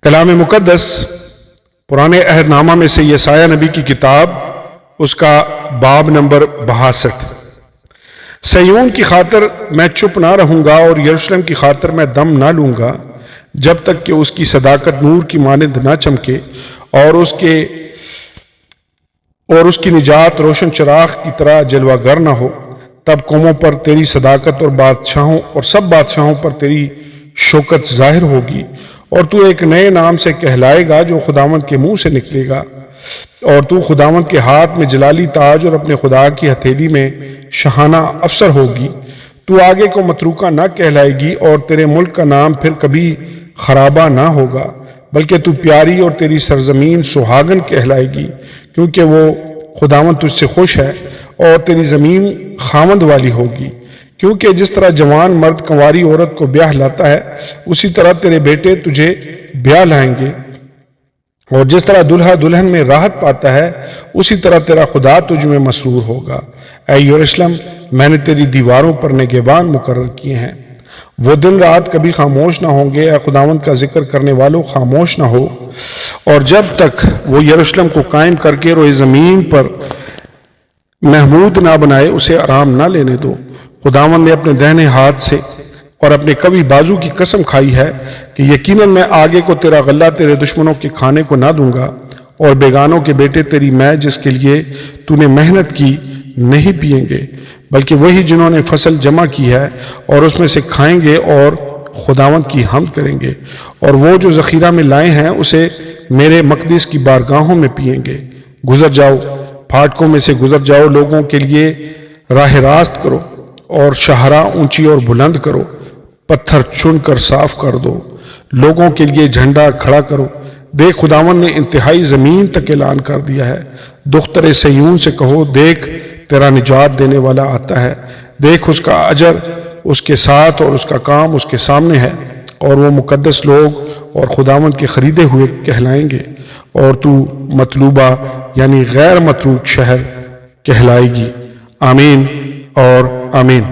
کلام مقدس پرانے عہد نامہ میں سے یسایہ نبی کی کتاب، اس کا باب نمبر 62۔ سیون کی خاطر میں چپ نہ رہوں گا اور یروشلم کی خاطر میں دم نہ لوں گا جب تک کہ اس کی صداقت نور کی مانند نہ چمکے اور اس کی نجات روشن چراغ کی طرح جلوہ گر نہ ہو۔ تب قوموں پر تیری صداقت اور سب بادشاہوں پر تیری شوکت ظاہر ہوگی، اور تو ایک نئے نام سے کہلائے گا جو خداوند کے منہ سے نکلے گا، اور تو خداوند کے ہاتھ میں جلالی تاج اور اپنے خدا کی ہتھیلی میں شاہانہ افسر ہوگی۔ تو آگے کو متروکہ نہ کہلائے گی، اور تیرے ملک کا نام پھر کبھی خرابہ نہ ہوگا، بلکہ تو پیاری اور تیری سرزمین سہاگن کہلائے گی، کیونکہ وہ خداوند تجھ سے خوش ہے، اور تیری زمین خاوند والی ہوگی۔ کیونکہ جس طرح جوان مرد کنواری عورت کو بیاہ لاتا ہے، اسی طرح تیرے بیٹے تجھے بیاہ لائیں گے، اور جس طرح دلہا دلہن میں راحت پاتا ہے، اسی طرح تیرا خدا تجھ میں مسرور ہوگا۔ اے یروشلم، میں نے تیری دیواروں پر نگہبان مقرر کیے ہیں، وہ دن رات کبھی خاموش نہ ہوں گے۔ اے خداوند کا ذکر کرنے والوں، خاموش نہ ہو، اور جب تک وہ یروشلم کو قائم کر کے روئے زمین پر محمود نہ بنائے، اسے آرام نہ لینے دو۔ خداوند نے اپنے دہنے ہاتھ سے اور اپنے قوی بازو کی قسم کھائی ہے کہ یقیناً میں آگے کو تیرا غلہ تیرے دشمنوں کے کھانے کو نہ دوں گا، اور بیگانوں کے بیٹے تیری میں جس کے لیے تو نے محنت کی نہیں پئیں گے، بلکہ وہی جنہوں نے فصل جمع کی ہے اور اس میں سے کھائیں گے اور خداوند کی حمد کریں گے، اور وہ جو ذخیرہ میں لائے ہیں اسے میرے مقدس کی بارگاہوں میں پئیں گے۔ گزر جاؤ، پھاٹکوں میں سے گزر جاؤ، لوگوں کے لیے راہ راست کرو، اور شاہراہ اونچی اور بلند کرو، پتھر چن کر صاف کر دو، لوگوں کے لیے جھنڈا کھڑا کرو۔ دیکھ، خداوند نے انتہائی زمین تک اعلان کر دیا ہے۔ دختر سیون سے کہو، دیکھ تیرا نجات دینے والا آتا ہے، دیکھ اس کا اجر اس کے ساتھ اور اس کا کام اس کے سامنے ہے، اور وہ مقدس لوگ اور خداوند کے خریدے ہوئے کہلائیں گے، اور تو مطلوبہ یعنی غیر متروک شہر کہلائے گی۔ آمین اور آمین۔